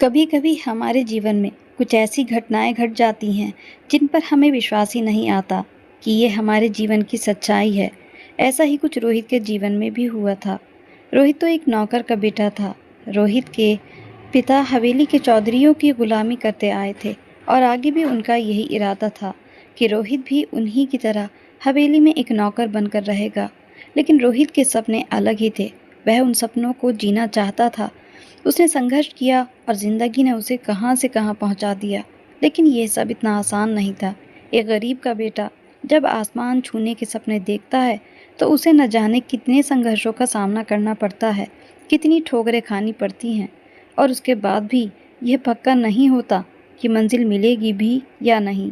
कभी कभी हमारे जीवन में कुछ ऐसी घटनाएं घट जाती हैं जिन पर हमें विश्वास ही नहीं आता कि ये हमारे जीवन की सच्चाई है। ऐसा ही कुछ रोहित के जीवन में भी हुआ था। रोहित तो एक नौकर का बेटा था। रोहित के पिता हवेली के चौधरियों की गुलामी करते आए थे और आगे भी उनका यही इरादा था कि रोहित भी उन्हीं की तरह हवेली में एक नौकर बनकर रहेगा। लेकिन रोहित के सपने अलग ही थे। वह उन सपनों को जीना चाहता था। उसने संघर्ष किया और जिंदगी ने उसे कहां से कहां पहुंचा दिया। लेकिन यह सब इतना आसान नहीं था। एक गरीब का बेटा जब आसमान छूने के सपने देखता है तो उसे न जाने कितने संघर्षों का सामना करना पड़ता है, कितनी ठोकरें खानी पड़ती हैं, और उसके बाद भी यह पक्का नहीं होता कि मंजिल मिलेगी भी या नहीं।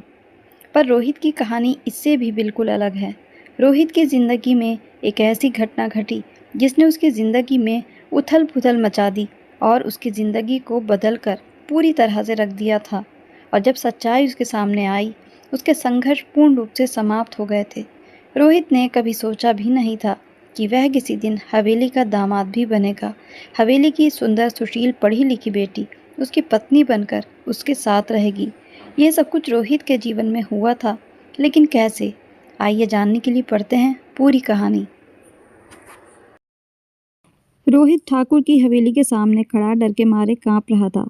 पर रोहित की कहानी इससे भी बिल्कुल अलग है। रोहित की ज़िंदगी में एक ऐसी घटना घटी जिसने उसकी ज़िंदगी में उथल पुथल मचा दी और उसकी ज़िंदगी को बदल कर पूरी तरह से रख दिया था। और जब सच्चाई उसके सामने आई, उसके संघर्ष पूर्ण रूप से समाप्त हो गए थे। रोहित ने कभी सोचा भी नहीं था कि वह किसी दिन हवेली का दामाद भी बनेगा। हवेली की सुंदर सुशील पढ़ी लिखी बेटी उसकी पत्नी बनकर उसके साथ रहेगी। यह सब कुछ रोहित के जीवन में हुआ था, लेकिन कैसे? आइए जानने के लिए पढ़ते हैं पूरी कहानी। रोहित ठाकुर की हवेली के सामने खड़ा डर के मारे कांप रहा था।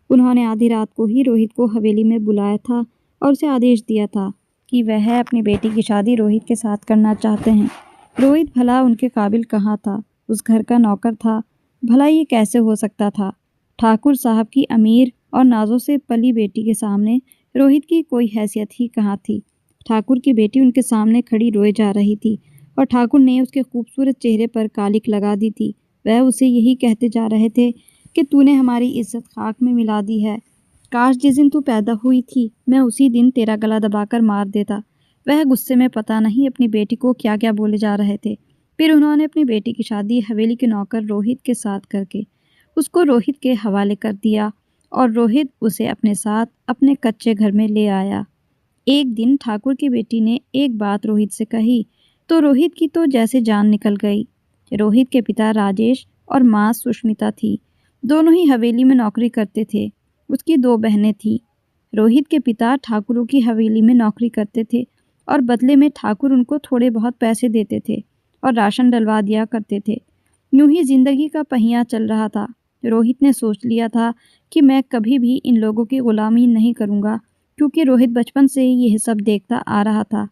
उन्होंने आधी रात को ही रोहित को हवेली में बुलाया था और उसे आदेश दिया था कि वह अपनी बेटी की शादी रोहित के साथ करना चाहते हैं। रोहित भला उनके काबिल कहाँ था? उस घर का नौकर था। भला ये कैसे हो सकता था? ठाकुर साहब की अमीर और नाजों से पली बेटी के सामने रोहित की कोई हैसियत ही कहाँ थी? ठाकुर की बेटी उनके सामने खड़ी रोए जा रही थी और ठाकुर ने उसके खूबसूरत चेहरे पर कालिक लगा दी थी। वह उसे यही कहते जा रहे थे कि तूने हमारी इज्जत खाक में मिला दी है। काश जिस दिन तू पैदा हुई थी मैं उसी दिन तेरा गला दबाकर मार देता। वह गुस्से में पता नहीं अपनी बेटी को क्या क्या बोले जा रहे थे। फिर उन्होंने अपनी बेटी की शादी हवेली के नौकर रोहित के साथ करके उसको रोहित के हवाले कर दिया और रोहित उसे अपने साथ अपने कच्चे घर में ले आया। एक दिन ठाकुर की बेटी ने एक बात रोहित से कही तो रोहित की तो जैसे जान निकल गई। रोहित के पिता राजेश और माँ सुष्मिता थी। दोनों ही हवेली में नौकरी करते थे। उसकी दो बहनें थीं। रोहित के पिता ठाकुरों की हवेली में नौकरी करते थे और बदले में ठाकुर उनको थोड़े बहुत पैसे देते थे और राशन डलवा दिया करते थे। यूं ही जिंदगी का पहिया चल रहा था। रोहित ने सोच लिया था कि मैं कभी भी इन लोगों की गुलामी नहीं करूँगा, क्योंकि रोहित बचपन से ही यह सब देखता आ रहा था।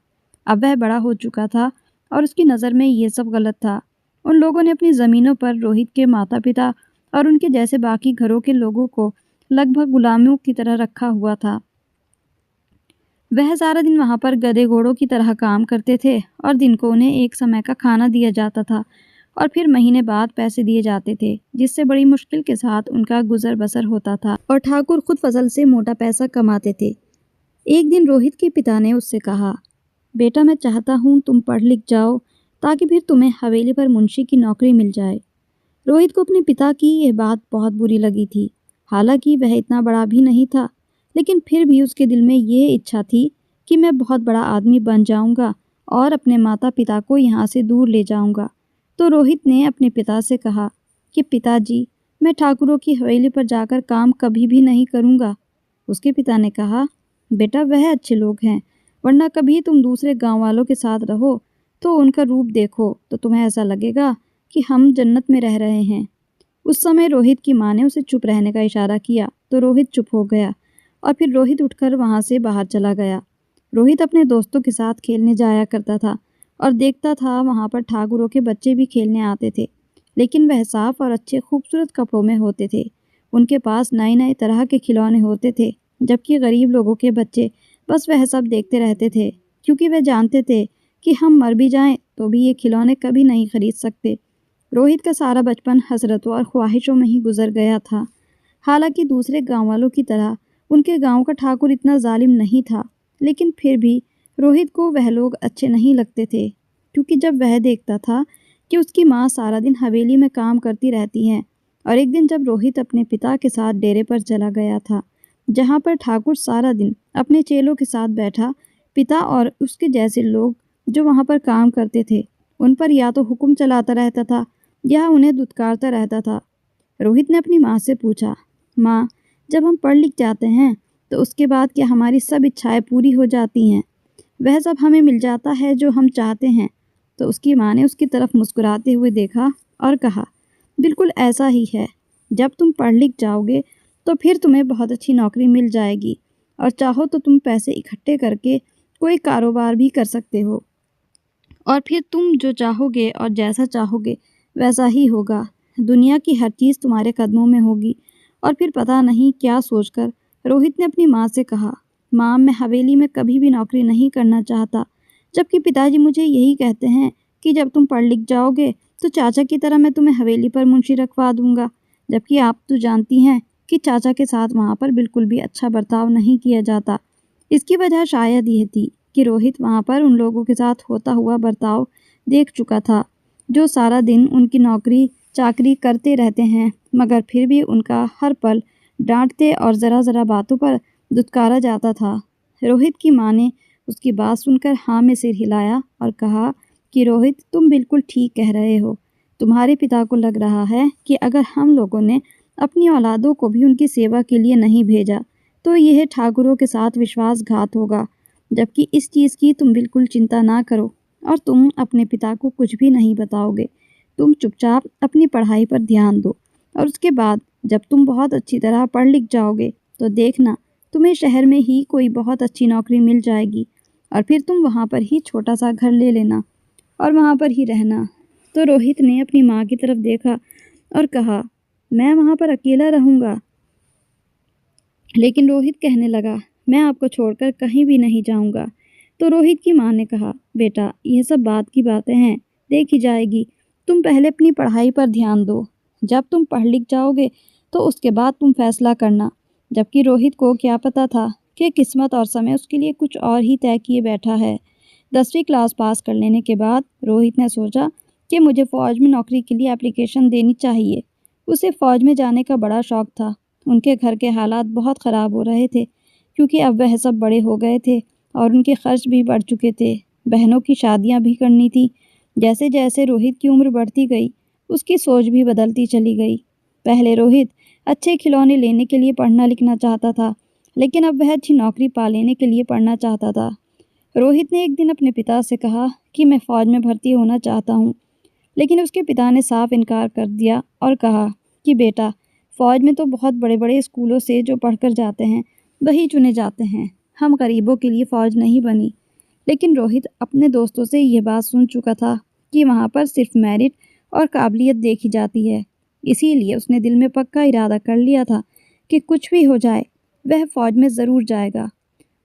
अब वह बड़ा हो चुका था और उसकी नज़र में ये सब गलत था। उन लोगों ने अपनी ज़मीनों पर रोहित के माता पिता और उनके जैसे बाकी घरों के लोगों को लगभग गुलामों की तरह रखा हुआ था। वह सारा दिन वहाँ पर गधे घोड़ों की तरह काम करते थे और दिन को उन्हें एक समय का खाना दिया जाता था और फिर महीने बाद पैसे दिए जाते थे, जिससे बड़ी मुश्किल के साथ उनका गुजर बसर होता था और ठाकुर खुद फसल से मोटा पैसा कमाते थे। एक दिन रोहित के पिता ने उससे कहा, बेटा मैं चाहता हूँ तुम पढ़ लिख जाओ ताकि फिर तुम्हें हवेली पर मुंशी की नौकरी मिल जाए। रोहित को अपने पिता की यह बात बहुत बुरी लगी थी। हालांकि वह इतना बड़ा भी नहीं था, लेकिन फिर भी उसके दिल में यह इच्छा थी कि मैं बहुत बड़ा आदमी बन जाऊंगा और अपने माता पिता को यहाँ से दूर ले जाऊंगा। तो रोहित ने अपने पिता से कहा कि पिताजी, मैं ठाकुरों की हवेली पर जाकर काम कभी भी नहीं करूँगा। उसके पिता ने कहा, बेटा वह अच्छे लोग हैं, वरना कभी तुम दूसरे गांव वालों के साथ रहो तो उनका रूप देखो तो तुम्हें ऐसा लगेगा कि हम जन्नत में रह रहे हैं। उस समय रोहित की माँ ने उसे चुप रहने का इशारा किया तो रोहित चुप हो गया और फिर रोहित उठकर वहाँ से बाहर चला गया। रोहित अपने दोस्तों के साथ खेलने जाया करता था और देखता था वहाँ पर ठाकुरों के बच्चे भी खेलने आते थे, लेकिन वह साफ और अच्छे खूबसूरत कपड़ों में होते थे। उनके पास नए नए तरह के खिलौने होते थे, जबकि गरीब लोगों के बच्चे बस वह सब देखते रहते थे, क्योंकि वे जानते थे कि हम मर भी जाएं तो भी ये खिलौने कभी नहीं खरीद सकते। रोहित का सारा बचपन हसरतों और ख्वाहिशों में ही गुजर गया था। हालांकि दूसरे गांव वालों की तरह उनके गांव का ठाकुर इतना जालिम नहीं था, लेकिन फिर भी रोहित को वह लोग अच्छे नहीं लगते थे, क्योंकि जब वह देखता था कि उसकी माँ सारा दिन हवेली में काम करती रहती हैं। और एक दिन जब रोहित अपने पिता के साथ डेरे पर चला गया था, जहाँ पर ठाकुर सारा दिन अपने चेलों के साथ बैठा पिता और उसके जैसे लोग जो वहाँ पर काम करते थे उन पर या तो हुक्म चलाता रहता था या उन्हें दुत्कारता रहता था। रोहित ने अपनी माँ से पूछा, माँ, जब हम पढ़ लिख जाते हैं तो उसके बाद क्या हमारी सब इच्छाएं पूरी हो जाती हैं? वह सब हमें मिल जाता है जो हम चाहते हैं? तो उसकी माँ ने उसकी तरफ मुस्कुराते हुए देखा और कहा, बिल्कुल ऐसा ही है। जब तुम पढ़ लिख जाओगे तो फिर तुम्हें बहुत अच्छी नौकरी मिल जाएगी और चाहो तो तुम पैसे इकट्ठे करके कोई कारोबार भी कर सकते हो और फिर तुम जो चाहोगे और जैसा चाहोगे वैसा ही होगा। दुनिया की हर चीज़ तुम्हारे कदमों में होगी। और फिर पता नहीं क्या सोचकर रोहित ने अपनी माँ से कहा, माँ, मैं हवेली में कभी भी नौकरी नहीं करना चाहता, जबकि पिताजी मुझे यही कहते हैं कि जब तुम पढ़ लिख जाओगे तो चाचा की तरह मैं तुम्हें हवेली पर मुंशी रखवा दूंगा। जबकि आप तो जानती हैं कि चाचा के साथ वहाँ पर बिल्कुल भी अच्छा बर्ताव नहीं किया जाता। इसकी वजह शायद यह थी कि रोहित वहाँ पर उन लोगों के साथ होता हुआ बर्ताव देख चुका था जो सारा दिन उनकी नौकरी चाकरी करते रहते हैं, मगर फिर भी उनका हर पल डांटते और ज़रा ज़रा बातों पर दुत्कारा जाता था। रोहित की माँ ने उसकी बात सुनकर हाँ में सिर हिलाया और कहा कि रोहित, तुम बिल्कुल ठीक कह रहे हो। तुम्हारे पिता को लग रहा है कि अगर हम लोगों ने अपनी औलादों को भी उनकी सेवा के लिए नहीं भेजा तो यह ठाकुरों के साथ विश्वासघात होगा। जबकि इस चीज़ की तुम बिल्कुल चिंता ना करो और तुम अपने पिता को कुछ भी नहीं बताओगे। तुम चुपचाप अपनी पढ़ाई पर ध्यान दो और उसके बाद जब तुम बहुत अच्छी तरह पढ़ लिख जाओगे तो देखना, तुम्हें शहर में ही कोई बहुत अच्छी नौकरी मिल जाएगी और फिर तुम वहाँ पर ही छोटा सा घर ले लेना और वहाँ पर ही रहना। तो रोहित ने अपनी माँ की तरफ देखा और कहा, मैं वहाँ पर अकेला रहूँगा। लेकिन रोहित कहने लगा, मैं आपको छोड़कर कहीं भी नहीं जाऊँगा। तो रोहित की माँ ने कहा, बेटा, यह सब बात की बातें हैं, देखी जाएगी। तुम पहले अपनी पढ़ाई पर ध्यान दो। जब तुम पढ़ लिख जाओगे तो उसके बाद तुम फैसला करना। जबकि रोहित को क्या पता था कि किस्मत और समय उसके लिए कुछ और ही तय किए बैठा है। 10वीं क्लास पास कर लेने के बाद रोहित ने सोचा कि मुझे फ़ौज में नौकरी के लिए एप्लीकेशन देनी चाहिए। उसे फ़ौज में जाने का बड़ा शौक़ था। उनके घर के हालात बहुत ख़राब हो रहे थे क्योंकि अब वह सब बड़े हो गए थे और उनके खर्च भी बढ़ चुके थे। बहनों की शादियां भी करनी थी। जैसे जैसे रोहित की उम्र बढ़ती गई उसकी सोच भी बदलती चली गई। पहले रोहित अच्छे खिलौने लेने के लिए पढ़ना लिखना चाहता था, लेकिन अब वह अच्छी नौकरी पा लेने के लिए पढ़ना चाहता था। रोहित ने एक दिन अपने पिता से कहा कि मैं फ़ौज में भर्ती होना चाहता हूँ, लेकिन उसके पिता ने साफ इनकार कर दिया और कहा कि बेटा, फ़ौज में तो बहुत बड़े बड़े स्कूलों से जो पढ़कर जाते हैं वही चुने जाते हैं। हम गरीबों के लिए फ़ौज नहीं बनी। लेकिन रोहित अपने दोस्तों से यह बात सुन चुका था कि वहाँ पर सिर्फ मेरिट और काबिलियत देखी जाती है। इसीलिए उसने दिल में पक्का इरादा कर लिया था कि कुछ भी हो जाए वह फ़ौज में ज़रूर जाएगा।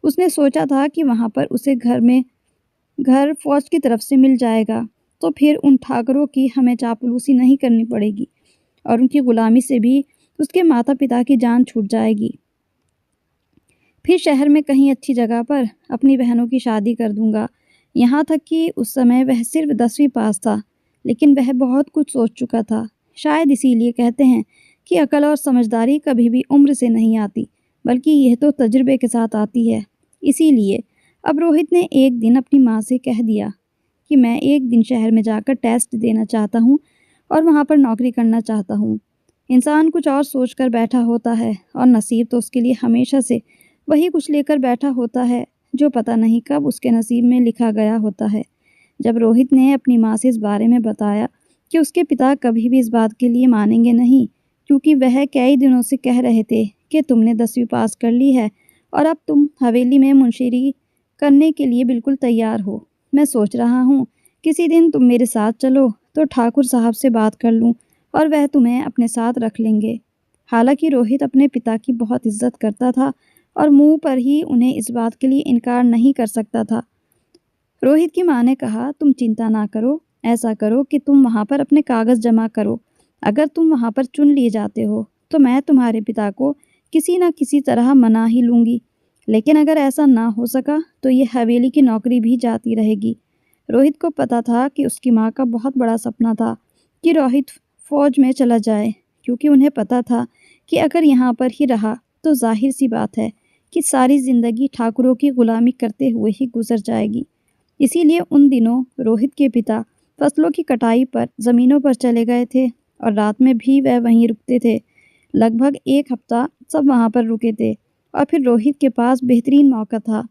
उसने सोचा था कि वहाँ पर उसे घर फ़ौज की तरफ से मिल जाएगा तो फिर उन ठाकरों की हमें चापलूसी नहीं करनी पड़ेगी और उनकी ग़ुलामी से भी उसके माता पिता की जान छूट जाएगी। फिर शहर में कहीं अच्छी जगह पर अपनी बहनों की शादी कर दूंगा। यहाँ तक कि उस समय वह सिर्फ 10वीं पास था, लेकिन वह बहुत कुछ सोच चुका था। शायद इसीलिए कहते हैं कि अकल और समझदारी कभी भी उम्र से नहीं आती, बल्कि यह तो तजुर्बे के साथ आती है। इसीलिए अब रोहित ने एक दिन अपनी माँ से कह दिया कि मैं एक दिन शहर में जाकर टेस्ट देना चाहता हूँ और वहाँ पर नौकरी करना चाहता हूँ। इंसान कुछ और सोच कर बैठा होता है और नसीब तो उसके लिए हमेशा से वही कुछ लेकर बैठा होता है जो पता नहीं कब उसके नसीब में लिखा गया होता है। जब रोहित ने अपनी माँ से इस बारे में बताया कि उसके पिता कभी भी इस बात के लिए मानेंगे नहीं, क्योंकि वह कई दिनों से कह रहे थे कि तुमने 10वीं पास कर ली है और अब तुम हवेली में मुंशीरी करने के लिए बिल्कुल तैयार हो। मैं सोच रहा हूँ किसी दिन तुम मेरे साथ चलो तो ठाकुर साहब से बात कर लूँ और वह तुम्हें अपने साथ रख लेंगे। हालांकि रोहित अपने पिता की बहुत इज्जत करता था और मुंह पर ही उन्हें इस बात के लिए इनकार नहीं कर सकता था। रोहित की माँ ने कहा, तुम चिंता ना करो, ऐसा करो कि तुम वहाँ पर अपने कागज़ जमा करो। अगर तुम वहाँ पर चुन लिए जाते हो तो मैं तुम्हारे पिता को किसी न किसी तरह मना ही लूँगी, लेकिन अगर ऐसा ना हो सका तो ये हवेली की नौकरी भी जाती रहेगी। रोहित को पता था कि उसकी माँ का बहुत बड़ा सपना था कि रोहित फ़ौज में चला जाए, क्योंकि उन्हें पता था कि अगर यहाँ पर ही रहा तो जाहिर सी बात है कि सारी ज़िंदगी ठाकुरों की ग़ुलामी करते हुए ही गुजर जाएगी। इसीलिए उन दिनों रोहित के पिता फसलों की कटाई पर ज़मीनों पर चले गए थे और रात में भी वह वहीं रुकते थे। लगभग 1 हफ्ता सब वहाँ पर रुके थे और फिर रोहित के पास बेहतरीन मौका था।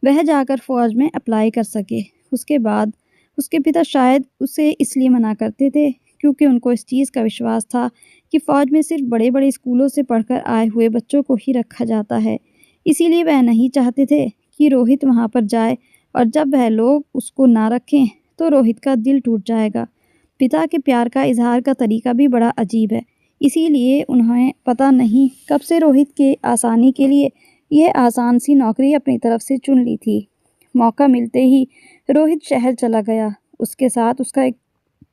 वह जाकर फ़ौज में अप्लाई कर सके। उसके बाद उसके पिता शायद उसे इसलिए मना करते थे क्योंकि उनको इस चीज़ का विश्वास था कि फ़ौज में सिर्फ बड़े-बड़े स्कूलों से पढ़कर आए हुए बच्चों को ही रखा जाता है। इसीलिए वह नहीं चाहते थे कि रोहित वहाँ पर जाए और जब वह लोग उसको ना रखें तो रोहित का दिल टूट जाएगा। पिता के प्यार का इज़हार का तरीका भी बड़ा अजीब है। इसीलिए उन्हें पता नहीं कब से रोहित के आसानी के लिए यह आसान सी नौकरी अपनी तरफ से चुन ली थी। मौका मिलते ही रोहित शहर चला गया। उसके साथ उसका एक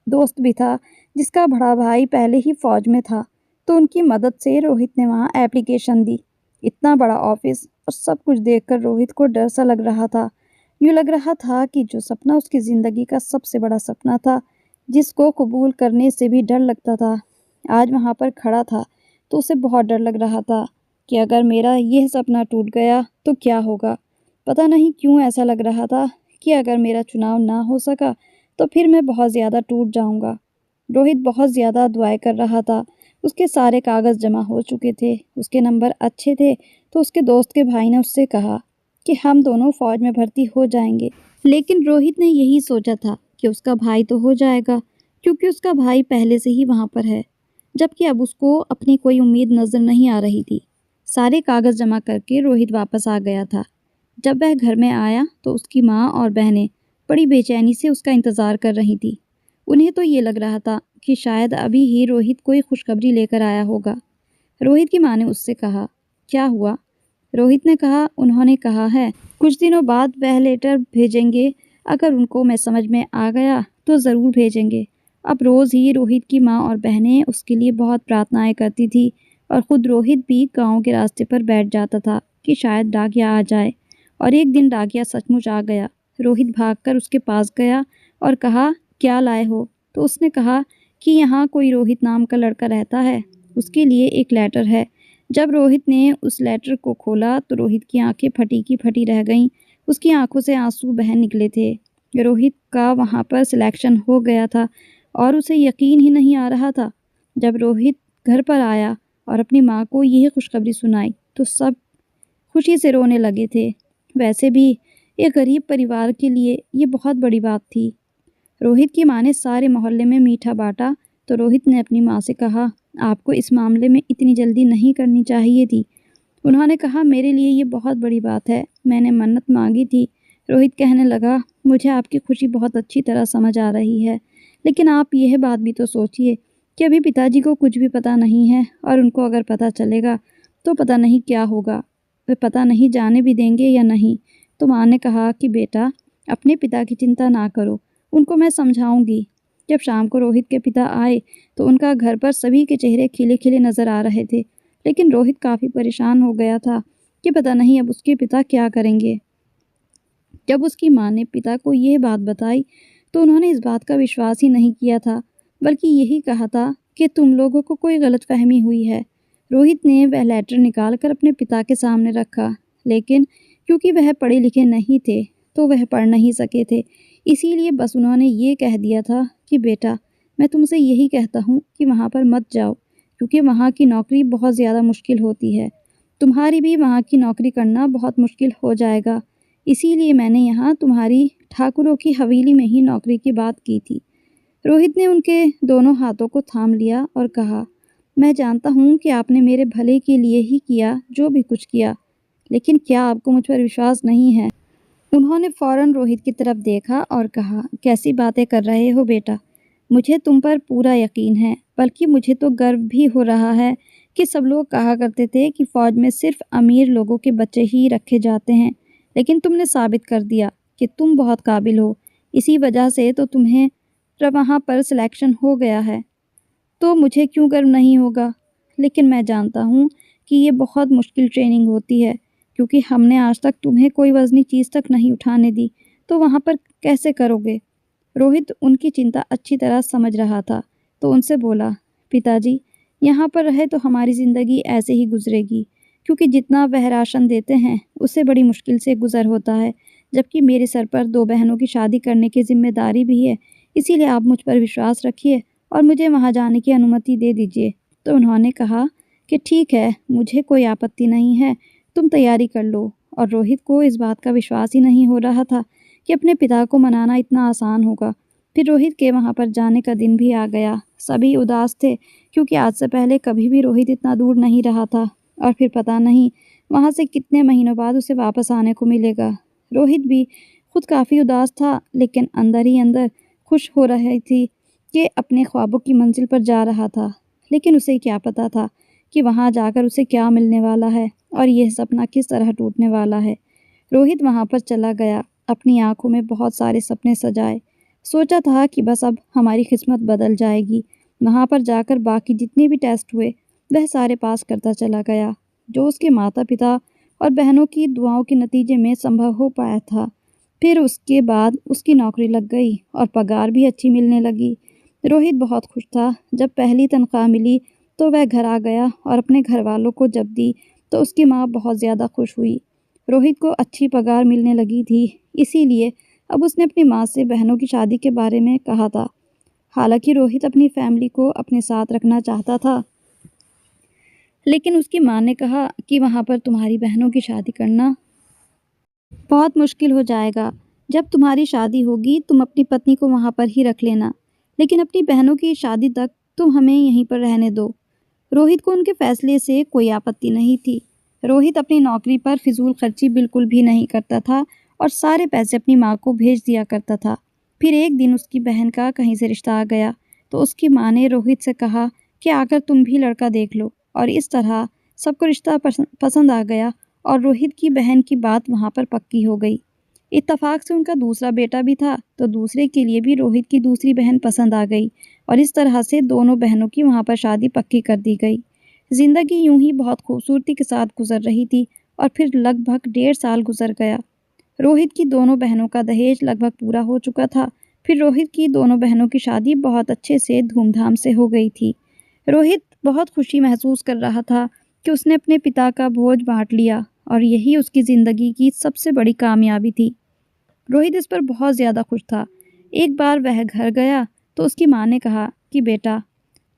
दोस्त भी था जिसका बड़ा भाई पहले ही फ़ौज में था, तो उनकी मदद से रोहित ने वहाँ एप्लीकेशन दी। इतना बड़ा ऑफिस और सब कुछ देखकर रोहित को डर सा लग रहा था। यूँ लग रहा था कि जो सपना उसकी ज़िंदगी का सबसे बड़ा सपना था, जिसको कबूल करने से भी डर लगता था, आज वहाँ पर खड़ा था तो उसे बहुत डर लग रहा था कि अगर मेरा यह सपना टूट गया तो क्या होगा। पता नहीं क्यों ऐसा लग रहा था कि अगर मेरा चुनाव ना हो सका तो फिर मैं बहुत ज़्यादा टूट जाऊंगा। रोहित बहुत ज़्यादा दुआएं कर रहा था। उसके सारे कागज़ जमा हो चुके थे, उसके नंबर अच्छे थे, तो उसके दोस्त के भाई ने उससे कहा कि हम दोनों फ़ौज में भर्ती हो जाएंगे। लेकिन रोहित ने यही सोचा था कि उसका भाई तो हो जाएगा क्योंकि उसका भाई पहले से ही वहाँ पर है, जबकि अब उसको अपनी कोई उम्मीद नज़र नहीं आ रही थी। सारे कागज़ जमा करके रोहित वापस आ गया था। जब वह घर में आया तो उसकी माँ और बहनें बड़ी बेचैनी से उसका इंतज़ार कर रही थी। उन्हें तो ये लग रहा था कि शायद अभी ही रोहित कोई खुशखबरी लेकर आया होगा। रोहित की माँ ने उससे कहा, क्या हुआ? रोहित ने कहा, उन्होंने कहा है कुछ दिनों बाद वह लेटर भेजेंगे, अगर उनको मैं समझ में आ गया तो ज़रूर भेजेंगे। अब रोज़ ही रोहित की माँ और बहनें उसके लिए बहुत प्रार्थनाएं करती थी और ख़ुद रोहित भी गांव के रास्ते पर बैठ जाता था कि शायद डाकिया आ जाए। और एक दिन डाकिया सचमुच आ गया। रोहित भागकर उसके पास गया और कहा, क्या लाए हो? तो उसने कहा कि यहाँ कोई रोहित नाम का लड़का रहता है, उसके लिए एक लेटर है। जब रोहित ने उस लेटर को खोला तो रोहित की आंखें फटी की फटी रह गईं। उसकी आंखों से आंसू बह निकले थे। रोहित का वहाँ पर सिलेक्शन हो गया था और उसे यकीन ही नहीं आ रहा था। जब रोहित घर पर आया और अपनी माँ को यह खुशखबरी सुनाई तो सब खुशी से रोने लगे थे। वैसे भी एक गरीब परिवार के लिए ये बहुत बड़ी बात थी। रोहित की माँ ने सारे मोहल्ले में मीठा बांटा तो रोहित ने अपनी माँ से कहा, आपको इस मामले में इतनी जल्दी नहीं करनी चाहिए थी। उन्होंने कहा, मेरे लिए ये बहुत बड़ी बात है, मैंने मन्नत मांगी थी। रोहित कहने लगा, मुझे आपकी खुशी बहुत अच्छी तरह समझ आ रही है, लेकिन आप यह बात भी तो सोचिए कि अभी पिताजी को कुछ भी पता नहीं है और उनको अगर पता चलेगा तो पता नहीं क्या होगा। वे पता नहीं जाने भी देंगे या नहीं। तो माँ ने कहा कि बेटा, अपने पिता की चिंता ना करो, उनको मैं समझाऊंगी। जब शाम को रोहित के पिता आए तो उनका घर पर सभी के चेहरे खिले खिले नज़र आ रहे थे, लेकिन रोहित काफ़ी परेशान हो गया था कि पता नहीं अब उसके पिता क्या करेंगे। जब उसकी माँ ने पिता को यह बात बताई तो उन्होंने इस बात का विश्वास ही नहीं किया था, बल्कि यही कहा था कि तुम लोगों को कोई गलतफहमी हुई है। रोहित ने वह लेटर निकाल कर अपने पिता के सामने रखा, लेकिन क्योंकि वह पढ़े लिखे नहीं थे तो वह पढ़ नहीं सके थे। इसीलिए बस उन्होंने ये कह दिया था कि बेटा, मैं तुमसे यही कहता हूँ कि वहाँ पर मत जाओ, क्योंकि वहाँ की नौकरी बहुत ज़्यादा मुश्किल होती है। तुम्हारी भी वहाँ की नौकरी करना बहुत मुश्किल हो जाएगा। इसीलिए मैंने यहाँ तुम्हारी ठाकुरों की हवेली में ही नौकरी की बात की थी। रोहित ने उनके दोनों हाथों को थाम लिया और कहा, मैं जानता हूँ कि आपने मेरे भले के लिए ही किया जो भी कुछ किया, लेकिन क्या आपको मुझ पर विश्वास नहीं है? उन्होंने फ़ौरन रोहित की तरफ देखा और कहा, कैसी बातें कर रहे हो बेटा? मुझे तुम पर पूरा यकीन है, बल्कि मुझे तो गर्व भी हो रहा है कि सब लोग कहा करते थे कि फ़ौज में सिर्फ अमीर लोगों के बच्चे ही रखे जाते हैं, लेकिन तुमने साबित कर दिया कि तुम बहुत काबिल हो। इसी वजह से तो तुम्हें वहाँ पर सिलेक्शन हो गया है। तो मुझे क्यों गर्व नहीं होगा? लेकिन मैं जानता हूँ कि ये बहुत मुश्किल ट्रेनिंग होती है, क्योंकि हमने आज तक तुम्हें कोई वज़नी चीज़ तक नहीं उठाने दी, तो वहाँ पर कैसे करोगे? रोहित उनकी चिंता अच्छी तरह समझ रहा था, तो उनसे बोला, पिताजी, यहाँ पर रहे तो हमारी ज़िंदगी ऐसे ही गुजरेगी, क्योंकि जितना वह राशन देते हैं उससे बड़ी मुश्किल से गुजर होता है, जबकि मेरे सर पर 2 बहनों की शादी करने की जिम्मेदारी भी है। इसीलिए आप मुझ पर विश्वास रखिए और मुझे वहाँ जाने की अनुमति दे दीजिए। तो उन्होंने कहा कि ठीक है, मुझे कोई आपत्ति नहीं है, तुम तैयारी कर लो। और रोहित को इस बात का विश्वास ही नहीं हो रहा था कि अपने पिता को मनाना इतना आसान होगा। फिर रोहित के वहाँ पर जाने का दिन भी आ गया। सभी उदास थे क्योंकि आज से पहले कभी भी रोहित इतना दूर नहीं रहा था और फिर पता नहीं वहाँ से कितने महीनों बाद उसे वापस आने को मिलेगा। रोहित भी खुद काफ़ी उदास था, लेकिन अंदर ही अंदर खुश हो रही थी कि अपने ख्वाबों की मंजिल पर जा रहा था। लेकिन उसे क्या पता था कि वहाँ जाकर उसे क्या मिलने वाला है और यह सपना किस तरह टूटने वाला है। रोहित वहाँ पर चला गया, अपनी आंखों में बहुत सारे सपने सजाए। सोचा था कि बस अब हमारी किस्मत बदल जाएगी। वहाँ पर जाकर बाकी जितने भी टेस्ट हुए वह सारे पास करता चला गया, जो उसके माता पिता और बहनों की दुआओं के नतीजे में संभव हो पाया था। फिर उसके बाद उसकी नौकरी लग गई और पगार भी अच्छी मिलने लगी। रोहित बहुत खुश था। जब पहली तनख्वाह मिली तो वह घर आ गया और अपने घर वालों को जब दी तो उसकी माँ बहुत ज़्यादा खुश हुई। रोहित को अच्छी पगार मिलने लगी थी, इसीलिए अब उसने अपनी माँ से बहनों की शादी के बारे में कहा था। हालांकि रोहित अपनी फैमिली को अपने साथ रखना चाहता था, लेकिन उसकी माँ ने कहा कि वहाँ पर तुम्हारी बहनों की शादी करना बहुत मुश्किल हो जाएगा। जब तुम्हारी शादी होगी तुम अपनी पत्नी को वहाँ पर ही रख लेना, लेकिन अपनी बहनों की शादी तक तुम हमें यहीं पर रहने दो। रोहित को उनके फैसले से कोई आपत्ति नहीं थी। रोहित अपनी नौकरी पर फिजूल खर्ची बिल्कुल भी नहीं करता था और सारे पैसे अपनी माँ को भेज दिया करता था। फिर एक दिन उसकी बहन का कहीं से रिश्ता आ गया तो उसकी माँ ने रोहित से कहा कि आकर तुम भी लड़का देख लो। और इस तरह सबको रिश्ता पसंद आ गया और रोहित की बहन की बात वहाँ पर पक्की हो गई। इत्तेफाक से उनका दूसरा बेटा भी था तो दूसरे के लिए भी रोहित की दूसरी बहन पसंद आ गई और इस तरह से दोनों बहनों की वहाँ पर शादी पक्की कर दी गई। जिंदगी यूं ही बहुत खूबसूरती के साथ गुजर रही थी और फिर लगभग 1.5 साल गुजर गया। रोहित की दोनों बहनों का दहेज लगभग पूरा हो चुका था। फिर रोहित की दोनों बहनों की शादी बहुत अच्छे से धूमधाम से हो गई थी। रोहित बहुत खुशी महसूस कर रहा था कि उसने अपने पिता का बोझ बांट लिया और यही उसकी ज़िंदगी की सबसे बड़ी कामयाबी थी। रोहित इस पर बहुत ज़्यादा खुश था। एक बार वह घर गया तो उसकी माँ ने कहा कि बेटा,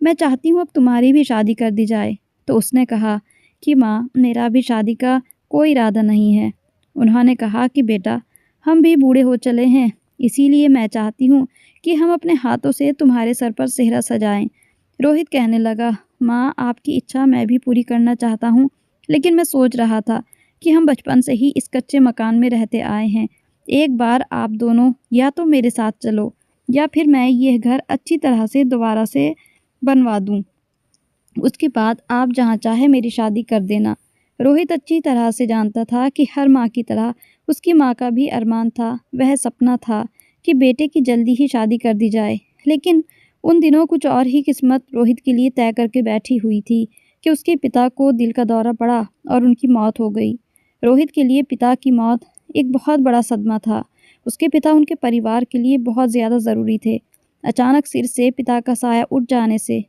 मैं चाहती हूँ अब तुम्हारी भी शादी कर दी जाए। तो उसने कहा कि माँ, मेरा भी शादी का कोई इरादा नहीं है। उन्होंने कहा कि बेटा, हम भी बूढ़े हो चले हैं, इसीलिए मैं चाहती हूँ कि हम अपने हाथों से तुम्हारे सर पर सेहरा सजाएं। रोहित कहने लगा, माँ, आपकी इच्छा मैं भी पूरी करना चाहता हूँ, लेकिन मैं सोच रहा था कि हम बचपन से ही इस कच्चे मकान में रहते आए हैं। एक बार आप दोनों या तो मेरे साथ चलो या फिर मैं यह घर अच्छी तरह से दोबारा से बनवा दूँ। उसके बाद आप जहाँ चाहे मेरी शादी कर देना। रोहित अच्छी तरह से जानता था कि हर माँ की तरह उसकी माँ का भी अरमान था, वह सपना था कि बेटे की जल्दी ही शादी कर दी जाए। लेकिन उन दिनों कुछ और ही किस्मत रोहित के लिए तय करके बैठी हुई थी कि उसके पिता को दिल का दौरा पड़ा और उनकी मौत हो गई। रोहित के लिए पिता की मौत एक बहुत बड़ा सदमा था। उसके पिता उनके परिवार के लिए बहुत ज़्यादा ज़रूरी थे। अचानक सिर से पिता का साया उठ जाने से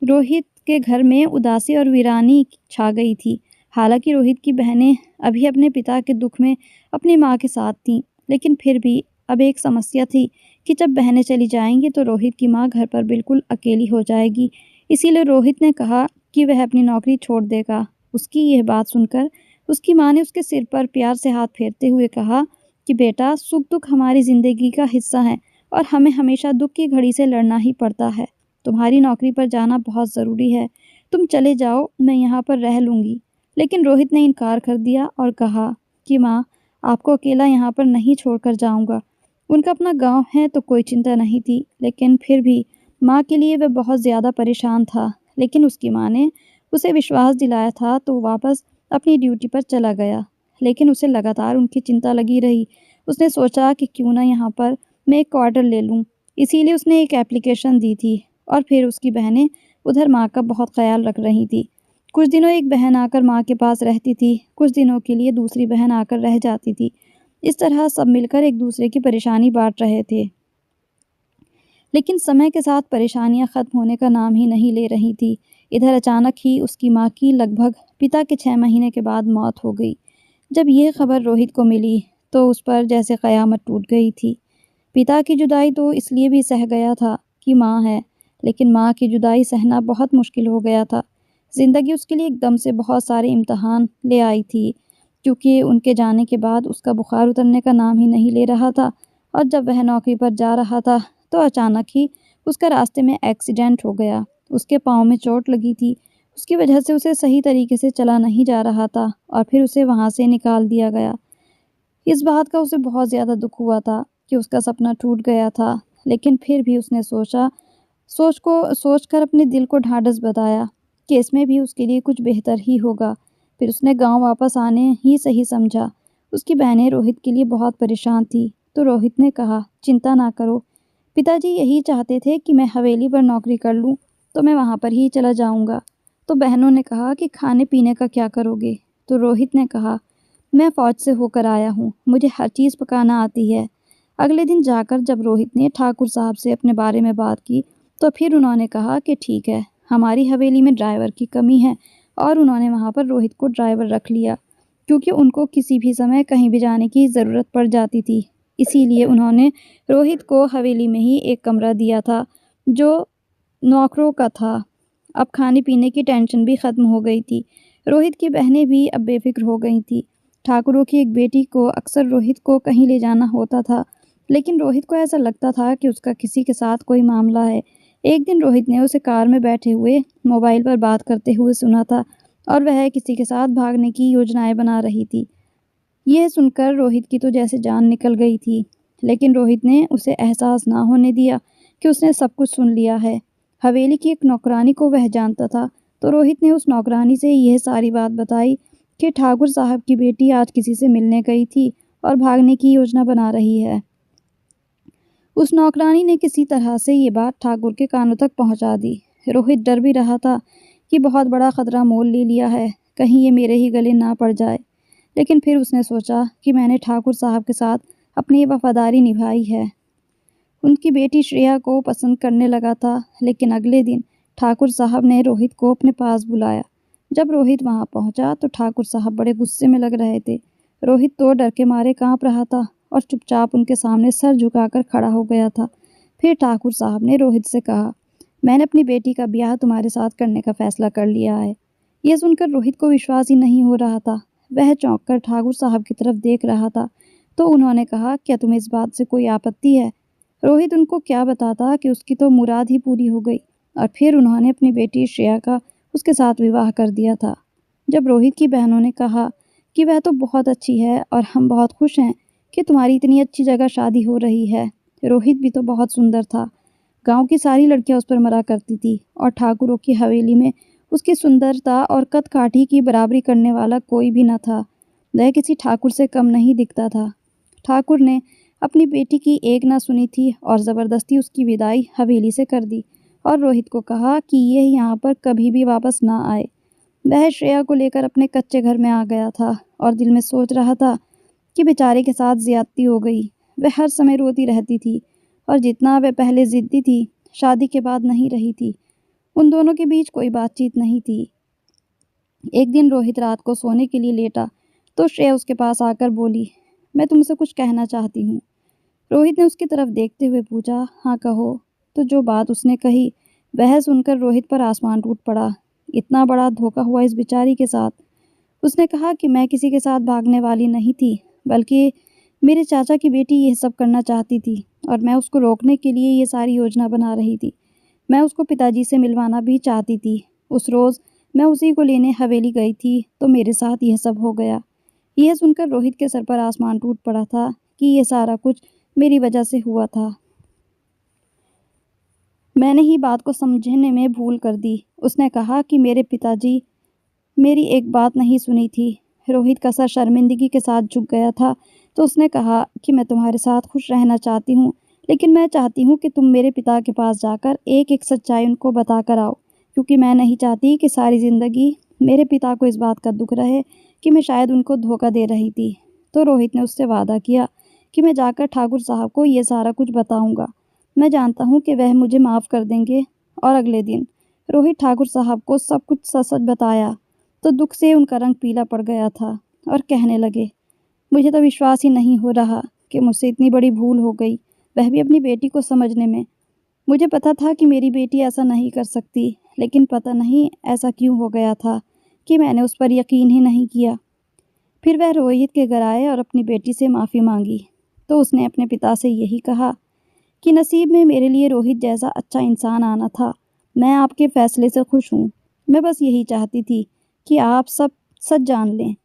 रोहित के घर में उदासी और वीरानी छा गई थी। हालांकि रोहित की बहनें अभी अपने पिता के दुख में अपनी माँ के साथ थीं, लेकिन फिर भी अब एक समस्या थी कि जब बहनें चली जाएंगी तो रोहित की माँ घर पर बिल्कुल अकेली हो जाएगी। इसीलिए रोहित ने कहा कि वह अपनी नौकरी छोड़ देगा। उसकी यह बात सुनकर उसकी माँ ने उसके सिर पर प्यार से हाथ फेरते हुए कहा कि बेटा, सुख दुख हमारी ज़िंदगी का हिस्सा है और हमें हमेशा दुख की घड़ी से लड़ना ही पड़ता है। तुम्हारी नौकरी पर जाना बहुत ज़रूरी है, तुम चले जाओ, मैं यहाँ पर रह लूँगी। लेकिन रोहित ने इनकार कर दिया और कहा कि माँ, आपको अकेला यहाँ पर नहीं छोड़कर जाऊँगा। उनका अपना गांव है तो कोई चिंता नहीं थी, लेकिन फिर भी माँ के लिए वह बहुत ज़्यादा परेशान था। लेकिन उसकी माँ ने उसे विश्वास दिलाया था तो वो वापस अपनी ड्यूटी पर चला गया। लेकिन उसे लगातार उनकी चिंता लगी रही। उसने सोचा कि क्यों ना यहाँ पर मैं एक क्वार्टर ले लूँ। इसीलिए उसने एक एप्लीकेशन दी थी और फिर उसकी बहनें उधर माँ का बहुत ख्याल रख रही थी। कुछ दिनों एक बहन आकर माँ के पास रहती थी, कुछ दिनों के लिए दूसरी बहन आकर रह जाती थी। इस तरह सब मिलकर एक दूसरे की परेशानी बांट रहे थे। लेकिन समय के साथ परेशानियां ख़त्म होने का नाम ही नहीं ले रही थी। इधर अचानक ही उसकी माँ की लगभग पिता के 6 महीने के बाद मौत हो गई। जब यह खबर रोहित को मिली तो उस पर जैसे क़यामत टूट गई थी। पिता की जुदाई तो इसलिए भी सह गया था कि माँ है, लेकिन माँ की जुदाई सहना बहुत मुश्किल हो गया था। ज़िंदगी उसके लिए एकदम से बहुत सारे इम्तिहान ले आई थी, क्योंकि उनके जाने के बाद उसका बुखार उतरने का नाम ही नहीं ले रहा था। और जब वह नौकरी पर जा रहा था, तो अचानक ही उसका रास्ते में एक्सीडेंट हो गया। उसके पाँव में चोट लगी थी, उसकी वजह से उसे सही तरीके से चला नहीं जा रहा था और फिर उसे वहाँ से निकाल दिया गया। इस बात का उसे बहुत ज़्यादा दुःख हुआ था कि उसका सपना टूट गया था, लेकिन फिर भी उसने सोचकर अपने दिल को ढाँढस बँधाया कि इसमें भी उसके लिए कुछ बेहतर ही होगा। फिर उसने गाँव वापस आने ही सही समझा। उसकी बहनें रोहित के लिए बहुत परेशान थीं, तो रोहित ने कहा, चिंता ना करो, पिताजी यही चाहते थे कि मैं हवेली पर नौकरी कर लूँ, तो मैं वहाँ पर ही चला जाऊँगा। तो बहनों ने कहा कि खाने-पीने का क्या करोगे? तो रोहित ने कहा, मैं फ़ौज से होकर आया हूँ, मुझे हर चीज़ पकाना आती है। अगले दिन जाकर जब रोहित ने ठाकुर साहब से अपने बारे में बात की, तो फिर उन्होंने कहा कि ठीक है, हमारी हवेली में ड्राइवर की कमी है और उन्होंने वहाँ पर रोहित को ड्राइवर रख लिया, क्योंकि उनको किसी भी समय कहीं भी जाने की ज़रूरत पड़ जाती थी। इसीलिए उन्होंने रोहित को हवेली में ही एक कमरा दिया था, जो नौकरों का था। अब खाने-पीने की टेंशन भी ख़त्म हो गई थी। रोहित की बहनें भी अब बेफ़िक्र हो गई थीं। ठाकुरों की एक बेटी को अक्सर रोहित को कहीं ले जाना होता था, लेकिन रोहित को ऐसा लगता था कि उसका किसी के साथ कोई मामला है। एक दिन रोहित ने उसे कार में बैठे हुए मोबाइल पर बात करते हुए सुना था और वह किसी के साथ भागने की योजनाएँ बना रही थी। यह सुनकर रोहित की तो जैसे जान निकल गई थी, लेकिन रोहित ने उसे एहसास ना होने दिया कि उसने सब कुछ सुन लिया है। हवेली की एक नौकरानी को वह जानता था, तो रोहित ने उस नौकरानी से यह सारी बात बताई कि ठाकुर साहब की बेटी आज किसी से मिलने गई थी और भागने की योजना बना रही है। उस नौकरानी ने किसी तरह से ये बात ठाकुर के कानों तक पहुंचा दी। रोहित डर भी रहा था कि बहुत बड़ा खतरा मोल ले लिया है, कहीं ये मेरे ही गले ना पड़ जाए। लेकिन फिर उसने सोचा कि मैंने ठाकुर साहब के साथ अपनी वफादारी निभाई है। उनकी बेटी श्रेया को पसंद करने लगा था, लेकिन अगले दिन ठाकुर साहब ने रोहित को अपने पास बुलाया। जब रोहित वहां पहुंचा तो ठाकुर साहब बड़े गुस्से में लग रहे थे। रोहित तो डर के मारे कांप रहा था और चुपचाप उनके सामने सर झुकाकर खड़ा हो गया था। फिर ठाकुर साहब ने रोहित से कहा, मैंने अपनी बेटी का ब्याह तुम्हारे साथ करने का फैसला कर लिया है। यह सुनकर रोहित को विश्वास ही नहीं हो रहा था। वह चौंक कर ठाकुर साहब की तरफ देख रहा था, तो उन्होंने कहा, क्या तुम्हें इस बात से कोई आपत्ति है? रोहित उनको क्या बताता कि उसकी तो मुराद ही पूरी हो गई और फिर उन्होंने अपनी बेटी श्रेया का उसके साथ विवाह कर दिया था। जब रोहित की बहनों ने कहा कि वह तो बहुत अच्छी है और हम बहुत खुश हैं कि तुम्हारी इतनी अच्छी जगह शादी हो रही है। रोहित भी तो बहुत सुंदर था। गांव की सारी लड़कियां उस पर मरा करती थी और ठाकुरों की हवेली में उसकी सुंदरता और कद-काठी की बराबरी करने वाला कोई भी न था। वह किसी ठाकुर से कम नहीं दिखता था। ठाकुर ने अपनी बेटी की एक ना सुनी थी और ज़बरदस्ती उसकी विदाई हवेली से कर दी और रोहित को कहा कि यह यहाँ पर कभी भी वापस ना आए। वह श्रेया को लेकर अपने कच्चे घर में आ गया था और दिल में सोच रहा था कि बेचारे के साथ ज़्यादती हो गई। वह हर समय रोती रहती थी और जितना वह पहले ज़िद्दी थी, शादी के बाद नहीं रही थी। उन दोनों के बीच कोई बातचीत नहीं थी। एक दिन रोहित रात को सोने के लिए लेटा, तो श्रेया उसके पास आकर बोली, मैं तुमसे कुछ कहना चाहती हूँ। रोहित ने उसकी तरफ देखते हुए पूछा, हाँ कहो। तो जो बात उसने कही, वह सुनकर रोहित पर आसमान टूट पड़ा। इतना बड़ा धोखा हुआ इस बेचारी के साथ। उसने कहा कि मैं किसी के साथ भागने वाली नहीं थी, बल्कि मेरे चाचा की बेटी यह सब करना चाहती थी और मैं उसको रोकने के लिए ये सारी योजना बना रही थी। मैं उसको पिताजी से मिलवाना भी चाहती थी। उस रोज़ मैं उसी को लेने हवेली गई थी, तो मेरे साथ यह सब हो गया। यह सुनकर रोहित के सर पर आसमान टूट पड़ा था कि यह सारा कुछ मेरी वजह से हुआ था। मैंने ही बात को समझने में भूल कर दी। उसने कहा कि मेरे पिताजी मेरी एक बात नहीं सुनी थी। रोहित का सर शर्मिंदगी के साथ झुक गया था, तो उसने कहा कि मैं तुम्हारे साथ खुश रहना चाहती हूँ, लेकिन मैं चाहती हूँ कि तुम मेरे पिता के पास जाकर एक-एक सच्चाई उनको बता कर आओ, क्योंकि मैं नहीं चाहती कि सारी ज़िंदगी मेरे पिता को इस बात का दुख रहे कि मैं शायद उनको धोखा दे रही थी। तो रोहित ने उससे वादा किया कि मैं जाकर ठाकुर साहब को ये सारा कुछ बताऊँगा। मैं जानता हूँ कि वह मुझे माफ़ कर देंगे। और अगले दिन रोहित ठाकुर साहब को सब कुछ सच-सच बताया, तो दुख से उनका रंग पीला पड़ गया था और कहने लगे, मुझे तो विश्वास ही नहीं हो रहा कि मुझसे इतनी बड़ी भूल हो गई, वह भी अपनी बेटी को समझने में। मुझे पता था कि मेरी बेटी ऐसा नहीं कर सकती, लेकिन पता नहीं ऐसा क्यों हो गया था कि मैंने उस पर यकीन ही नहीं किया। फिर वह रोहित के घर आए और अपनी बेटी से माफ़ी मांगी। तो उसने अपने पिता से यही कहा कि नसीब में मेरे लिए रोहित जैसा अच्छा इंसान आना था। मैं आपके फ़ैसले से खुश हूँ। मैं बस यही चाहती थी कि आप सब सच जान लें।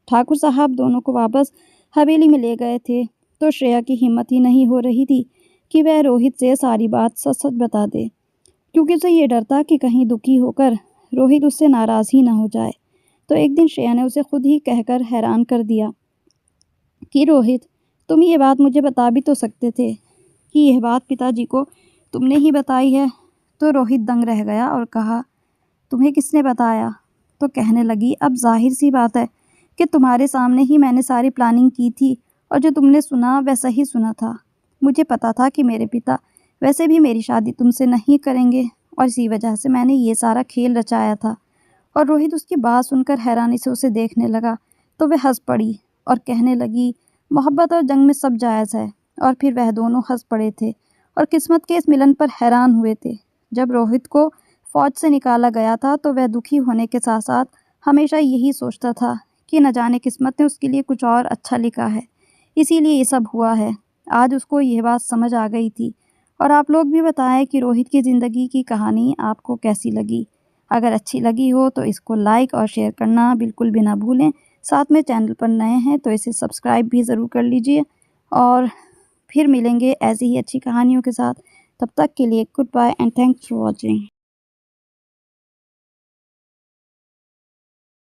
ठाकुर साहब दोनों को वापस हवेली में ले गए थे, तो श्रेया की हिम्मत ही नहीं हो रही थी कि वह रोहित से सारी बात सच-सच बता दे, क्योंकि उसे ये डर था कि कहीं दुखी होकर रोहित उससे नाराज़ ही ना हो जाए। तो एक दिन श्रेया ने उसे खुद ही कहकर हैरान कर दिया कि रोहित, तुम ये बात मुझे बता भी तो सकते थे कि यह बात पिताजी को तुमने ही बताई है। तो रोहित दंग रह गया और कहा, तुम्हें किसने बताया? तो कहने लगी, अब जाहिर सी बात है कि तुम्हारे सामने ही मैंने सारी प्लानिंग की थी और जो तुमने सुना वैसा ही सुना था। मुझे पता था कि मेरे पिता वैसे भी मेरी शादी तुमसे नहीं करेंगे और इसी वजह से मैंने ये सारा खेल रचाया था। और रोहित उसकी बात सुनकर हैरानी से उसे देखने लगा। तो वह हंस पड़ी और कहने लगी, मोहब्बत और जंग में सब जायज़ है। और फिर वह दोनों हंस पड़े थे और किस्मत के इस मिलन पर हैरान हुए थे। जब रोहित को फ़ौज से निकाला गया था तो वह दुखी होने के साथ साथ हमेशा यही सोचता था कि न जाने किस्मत ने उसके लिए कुछ और अच्छा लिखा है, इसीलिए ये सब हुआ है। आज उसको यह बात समझ आ गई थी। और आप लोग भी बताएं कि रोहित की ज़िंदगी की कहानी आपको कैसी लगी। अगर अच्छी लगी हो तो इसको लाइक और शेयर करना बिल्कुल भी ना भूलें। साथ में चैनल पर नए हैं तो इसे सब्सक्राइब भी ज़रूर कर लीजिए। और फिर मिलेंगे ऐसी ही अच्छी कहानियों के साथ। तब तक के लिए goodbye and thanks for watching.